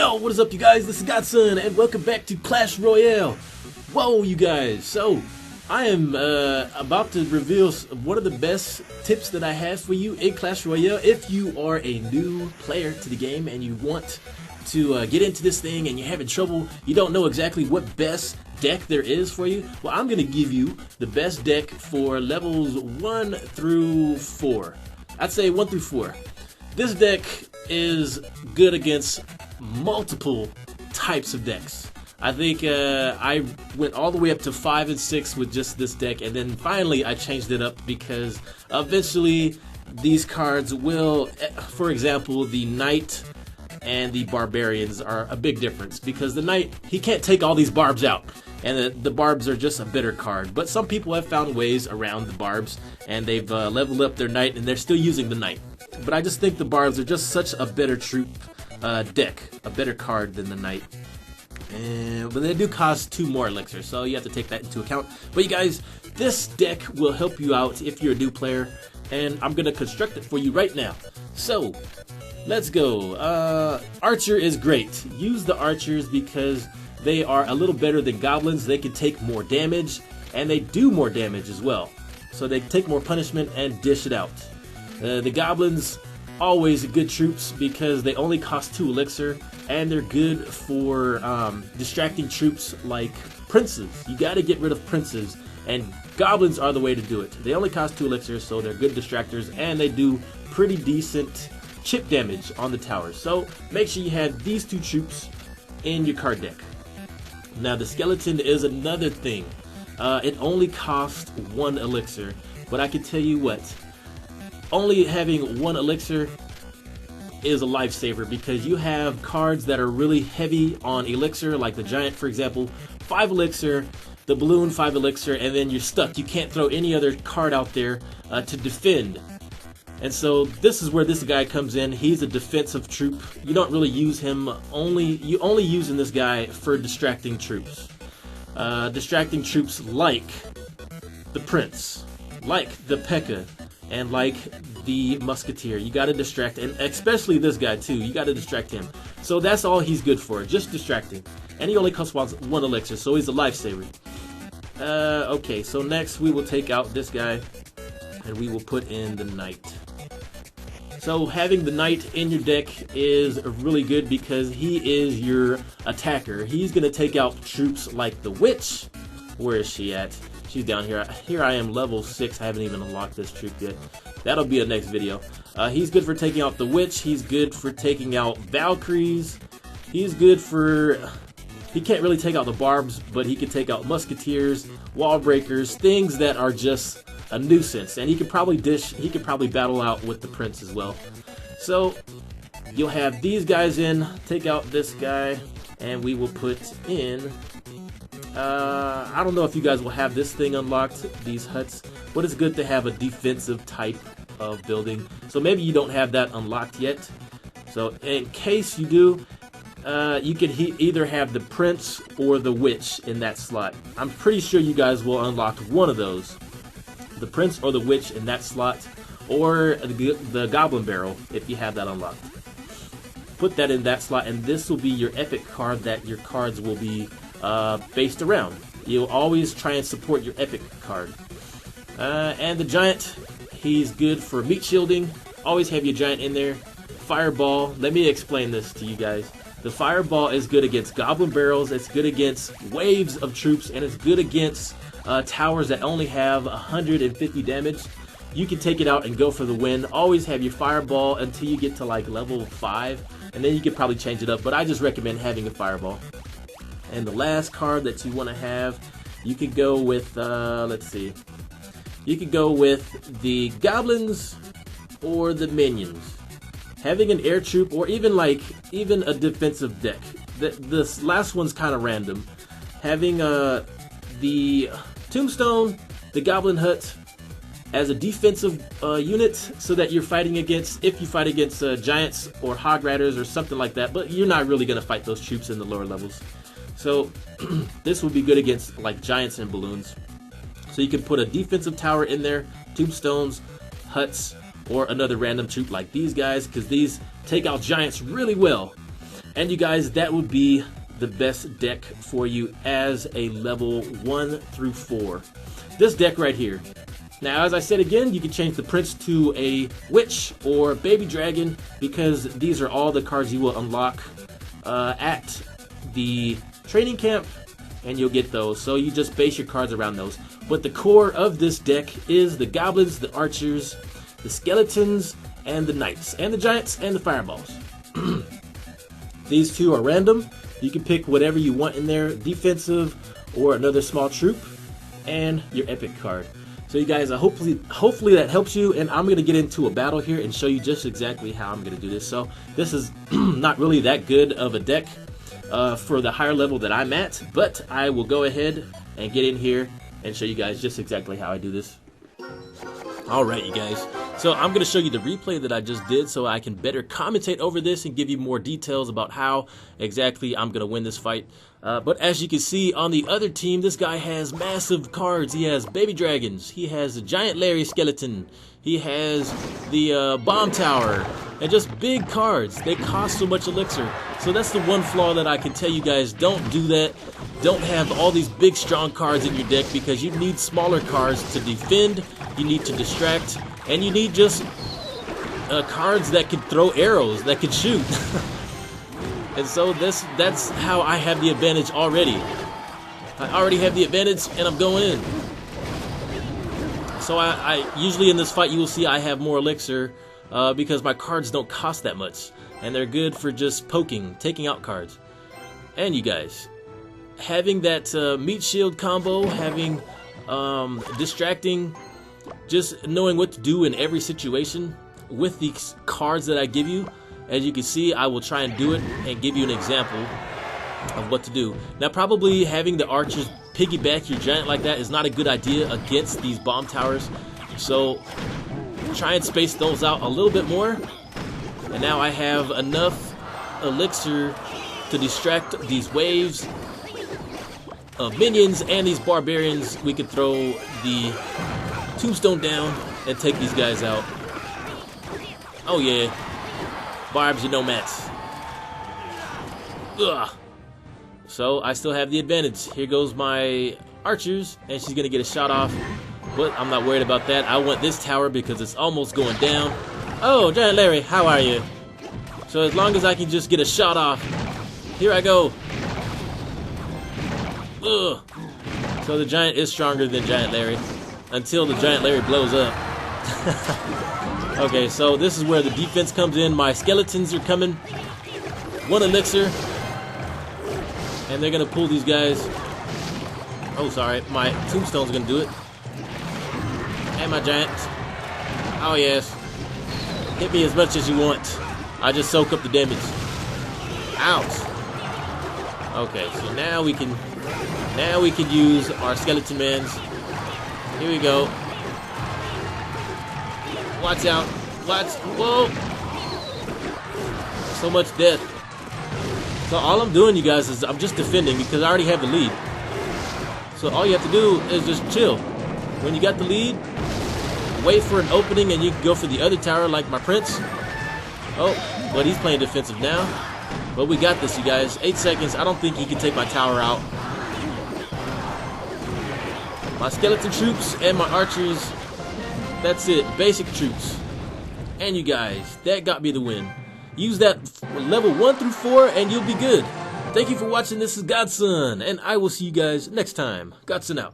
Yo, what is up, you guys? This is Godson, and welcome back to Clash Royale. Whoa, you guys. So, I am about to reveal one of the best tips that I have for you in Clash Royale. If you are a new player to the game and you want to get into this thing and you're having trouble, you don't know exactly what best deck there is for you, well, I'm going to give you the best deck for levels 1 through 4. I'd say 1 through 4. This deck is good against multiple types of decks. I think I went all the way up to 5 and 6 with just this deck, and then finally I changed it up because eventually these cards will, for example, the Knight and the Barbarians are a big difference because the Knight, he can't take all these barbs out, and the barbs are just a better card. But some people have found ways around the barbs, and they've leveled up their Knight, and they're still using the Knight. But I just think the barbs are just such a better troop deck, a better card than the Knight. But they do cost 2 more elixirs, so you have to take that into account. But you guys, this deck will help you out if you're a new player, and I'm going to construct it for you right now. So, let's go. Archer is great. Use the archers because they are a little better than goblins. They can take more damage, and they do more damage as well. So they take more punishment and dish it out. The goblins, always good troops because they only cost 2 elixir, and they're good for distracting troops like princes. You got to get rid of princes, and goblins are the way to do it. They only cost 2 elixirs, so they're good distractors, and they do pretty decent chip damage on the towers. So make sure you have these 2 troops in your card deck. Now the skeleton is another thing. It only costs 1 elixir, but I can tell you what, only having 1 elixir is a lifesaver because you have cards that are really heavy on elixir, like the giant, for example, 5 elixir, the balloon 5 elixir, and then you're stuck. You can't throw any other card out there to defend. And so this is where this guy comes in. He's a defensive troop. You don't really use him, you only using this guy for distracting troops. Distracting troops like the Prince, like the P.E.K.K.A., and like the Musketeer. You gotta distract, and especially this guy too, you gotta distract him. So that's all he's good for, just distracting. And he only costs 1 elixir, so he's a lifesaver. Okay, so next we will take out this guy, and we will put in the Knight. So having the Knight in your deck is really good because he is your attacker. He's gonna take out troops like the Witch. Where is she at? She's down here. Here I am, level 6. I haven't even unlocked this troop yet. That'll be a next video. He's good for taking out the Witch. He's good for taking out Valkyries. He's good for... He can't really take out the Barbs, but he can take out Musketeers, Wall Breakers, things that are just a nuisance. And he could probably battle out with the Prince as well. So, you'll have these guys in, take out this guy, and we will put in... I don't know if you guys will have this thing unlocked, these huts, but it's good to have a defensive type of building. So maybe you don't have that unlocked yet. So in case you do, you could either have the Prince or the Witch in that slot. I'm pretty sure you guys will unlock one of those. The Prince or the Witch in that slot, or the Goblin Barrel if you have that unlocked. Put that in that slot, and this will be your epic card that your cards will be based around. You'll always try and support your epic card. And the giant, he's good for meat shielding. Always have your giant in there. Fireball, let me explain this to you guys. The fireball is good against goblin barrels, it's good against waves of troops, and it's good against towers that only have 150 damage. You can take it out and go for the win. Always have your fireball until you get to like level 5, and then you can probably change it up, but I just recommend having a fireball. And the last card that you want to have, you could go with, let's see. You could go with the goblins or the minions. Having an air troop or even a defensive deck. This last one's kind of random. Having the tombstone, the goblin hut as a defensive unit so that you're fighting against, if you fight against giants or hog riders or something like that, but you're not really going to fight those troops in the lower levels. So this would be good against like giants and balloons. So you can put a defensive tower in there, tombstones, huts, or another random troop like these guys, because these take out giants really well. And you guys, that would be the best deck for you as a level 1 through 4. This deck right here. Now, as I said again, you can change the prince to a witch or baby dragon, because these are all the cards you will unlock at the training camp, and you'll get those. So you just base your cards around those. But the core of this deck is the goblins, the archers, the skeletons, and the knights, and the giants, and the fireballs. These two are random. You can pick whatever you want in there, defensive or another small troop, and your epic card. So you guys, hopefully that helps you, and I'm going to get into a battle here and show you just exactly how I'm going to do this. So this is not really that good of a deck for the higher level that I'm at, but I will go ahead and get in here and show you guys just exactly how I do this. Alright, you guys, so I'm going to show you the replay that I just did so I can better commentate over this and give you more details about how exactly I'm going to win this fight. But as you can see on the other team, this guy has massive cards. He has baby dragons, he has a giant Larry skeleton, he has the bomb tower, and just big cards. They cost so much elixir. So that's the one flaw that I can tell you guys. Don't do that. Don't have all these big strong cards in your deck, because you need smaller cards to defend, you need to distract, and you need just cards that can throw arrows, that can shoot. And so that's how I have the advantage already. I already have the advantage, and I'm going in. So I usually in this fight you will see I have more elixir because my cards don't cost that much, and they're good for just poking, taking out cards. And you guys, having that meat shield combo, having distracting, just knowing what to do in every situation with these cards that I give you. As you can see, I will try and do it and give you an example of what to do. Now, probably having the archers piggyback your giant like that is not a good idea against these bomb towers. So try and space those out a little bit more. And now I have enough elixir to distract these waves of minions and these barbarians. We can throw the tombstone down and take these guys out. Oh yeah. Barbs are no mats. Ugh. So I still have the advantage. Here goes my archers, and she's gonna get a shot off, but I'm not worried about that. I want this tower because it's almost going down. Oh, Giant Larry, how are you? So as long as I can just get a shot off, here I go. Ugh. So the giant is stronger than Giant Larry until the Giant Larry blows up. Okay, so this is where the defense comes in. My skeletons are coming. 1 elixir. And they're going to pull these guys. Oh, sorry. My tombstone's going to do it. And my giant. Oh, yes. Hit me as much as you want. I just soak up the damage. Ouch. Okay, so now we can use our skeleton mans. Here we go. Watch out. Watch. Whoa. So much death. So all I'm doing, you guys, is I'm just defending because I already have the lead. So all you have to do is just chill. When you got the lead, wait for an opening and you can go for the other tower like my prince. Oh, but he's playing defensive now. But we got this, you guys. 8 seconds. I don't think he can take my tower out. My skeleton troops and my archers. That's it. Basic troops. And you guys, that got me the win. Use that level 1 through 4 and you'll be good. Thank you for watching. This is Godson, and I will see you guys next time. Godson out.